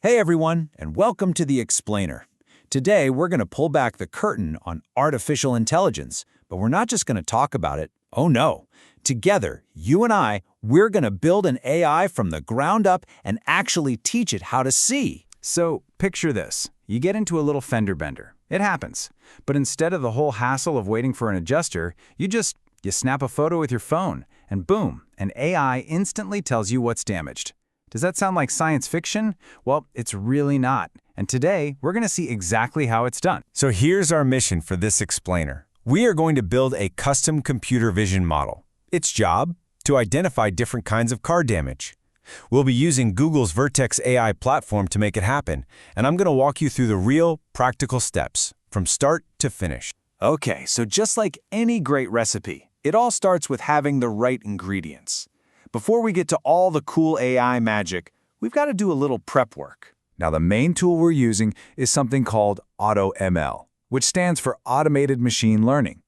Hey everyone, and welcome to The Explainer. Today we're going to pull back the curtain on artificial intelligence, but we're not just going to talk about it. Oh no. Together, you and we're going to build an AI from the ground up and actually teach it how to see. So, picture this. You get into a little fender bender. It happens. But instead of the whole hassle of waiting for an adjuster, you snap a photo with your phone, and boom, an AI instantly tells you what's damaged. Does that sound like science fiction? Well, it's really not. And today, we're going to see exactly how it's done. So here's our mission for this explainer. We are going to build a custom computer vision model. Its job? To identify different kinds of car damage. We'll be using Google's Vertex AI platform to make it happen, and I'm going to walk you through the real, practical steps, from start to finish. Okay, so just like any great recipe, it all starts with having the right ingredients. Before we get to all the cool AI magic, we've got to do a little prep work. Now, the main tool we're using is something called AutoML, which stands for Automated Machine Learning.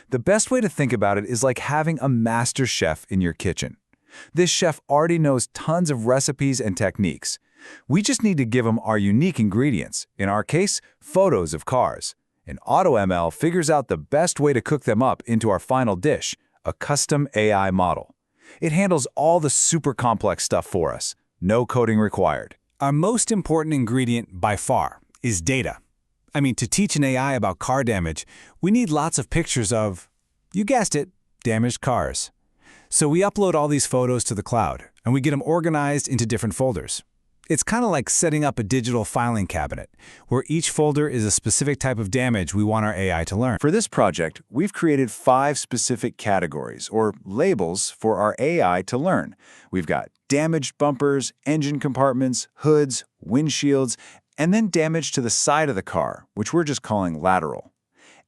The best way to think about it is like having a master chef in your kitchen. This chef already knows tons of recipes and techniques. We just need to give him our unique ingredients, in our case, photos of cars. And AutoML figures out the best way to cook them up into our final dish, a custom AI model. It handles all the super complex stuff for us. No coding required. Our most important ingredient, by far, is data. I mean, to teach an AI about car damage, we need lots of pictures of, you guessed it, damaged cars. So we upload all these photos to the cloud, and we get them organized into different folders. It's kind of like setting up a digital filing cabinet, where each folder is a specific type of damage we want our AI to learn. For this project, we've created 5 specific categories, or labels, for our AI to learn. We've got damaged bumpers, engine compartments, hoods, windshields, and then damage to the side of the car, which we're just calling lateral.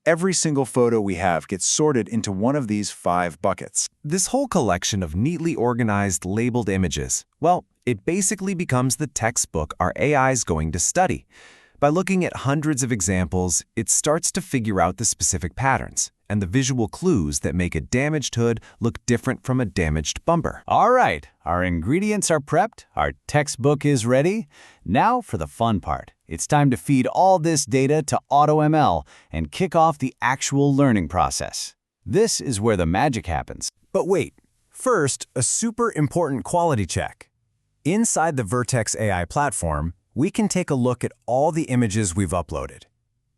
Every single photo we have gets sorted into one of these 5 buckets. This whole collection of neatly organized, labeled images, well, it basically becomes the textbook our AI is going to study. By looking at hundreds of examples, it starts to figure out the specific patterns and the visual clues that make a damaged hood look different from a damaged bumper. All right, our ingredients are prepped, our textbook is ready. Now for the fun part. It's time to feed all this data to AutoML and kick off the actual learning process. This is where the magic happens. But wait, first, a super important quality check. Inside the Vertex AI platform, we can take a look at all the images we've uploaded.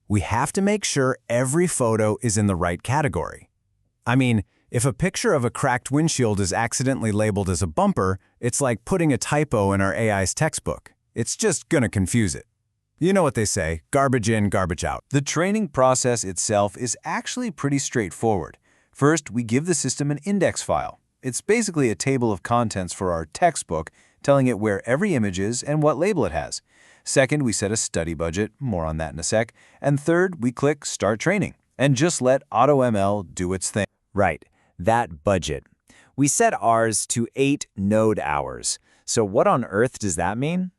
We have to make sure every photo is in the right category. I mean, if a picture of a cracked windshield is accidentally labeled as a bumper, it's like putting a typo in our AI's textbook. It's just gonna confuse it. You know what they say, garbage in, garbage out. The training process itself is actually pretty straightforward. First, we give the system an index file. It's basically a table of contents for our textbook, telling it where every image is and what label it has. Second, we set a study budget, more on that in a sec. And third, we click Start Training, and just let AutoML do its thing. Right, that budget. We set ours to 8 node hours. So what on earth does that mean?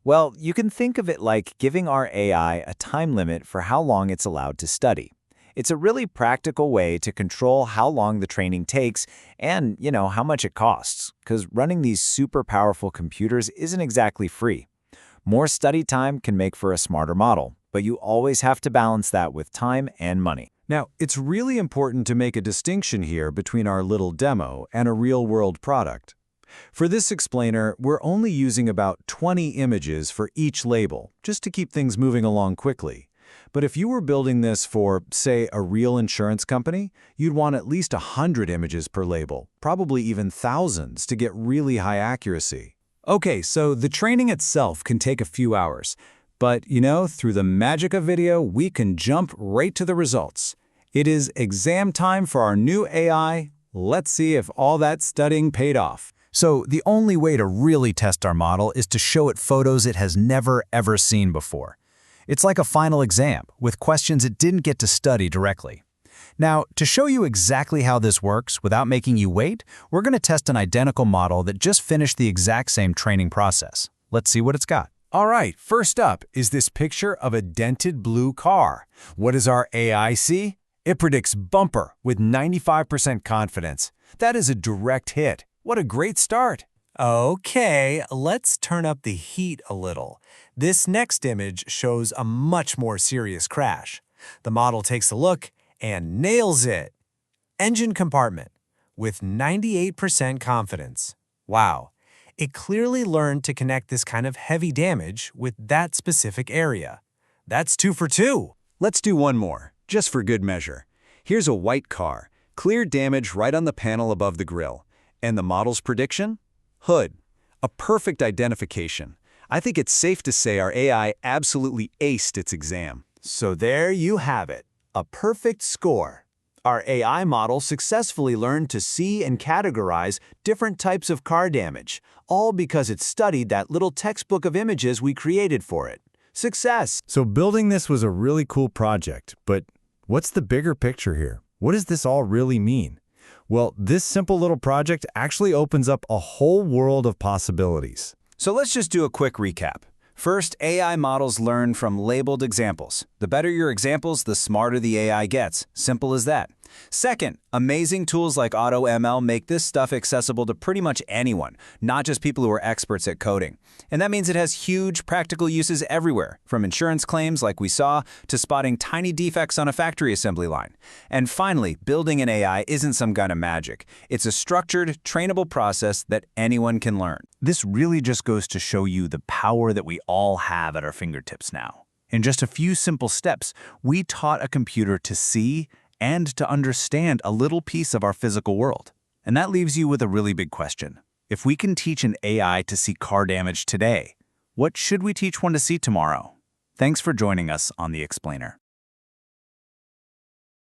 Well, you can think of it like giving our AI a time limit for how long it's allowed to study. It's a really practical way to control how long the training takes and, how much it costs, because running these super powerful computers isn't exactly free. More study time can make for a smarter model, but you always have to balance that with time and money. Now, it's really important to make a distinction here between our little demo and a real-world product. For this explainer, we're only using about 20 images for each label, just to keep things moving along quickly. But if you were building this for, say, a real insurance company, you'd want at least 100 images per label, probably even thousands, to get really high accuracy. Okay, so the training itself can take a few hours. But, through the magic of video, we can jump right to the results. It is exam time for our new AI. Let's see if all that studying paid off. So the only way to really test our model is to show it photos it has never, ever seen before. It's like a final exam, with questions it didn't get to study directly. Now, to show you exactly how this works without making you wait, we're going to test an identical model that just finished the exact same training process. Let's see what it's got. All right, first up is this picture of a dented blue car. What does our AI see? It predicts bumper with 95% confidence. That is a direct hit. What a great start. Okay, let's turn up the heat a little. This next image shows a much more serious crash. The model takes a look and nails it. Engine compartment with 98% confidence. Wow. It clearly learned to connect this kind of heavy damage with that specific area. That's 2 for 2. Let's do one more, just for good measure. Here's a white car, clear damage right on the panel above the grille. And the model's prediction? Hood. A perfect identification. I think it's safe to say our AI absolutely aced its exam. So there you have it, a perfect score. Our AI model successfully learned to see and categorize different types of car damage, all because it studied that little textbook of images we created for it. Success! So building this was a really cool project, but what's the bigger picture here? What does this all really mean? Well, this simple little project actually opens up a whole world of possibilities. So let's just do a quick recap. First, AI models learn from labeled examples. The better your examples, the smarter the AI gets. Simple as that. Second, amazing tools like AutoML make this stuff accessible to pretty much anyone, not just people who are experts at coding. And that means it has huge practical uses everywhere, from insurance claims like we saw, to spotting tiny defects on a factory assembly line. And finally, building an AI isn't some kind of magic. It's a structured, trainable process that anyone can learn. This really just goes to show you the power that we all have at our fingertips now. In just a few simple steps, we taught a computer to see and to understand a little piece of our physical world. And that leaves you with a really big question. If we can teach an AI to see car damage today, what should we teach one to see tomorrow? Thanks for joining us on The Explainer.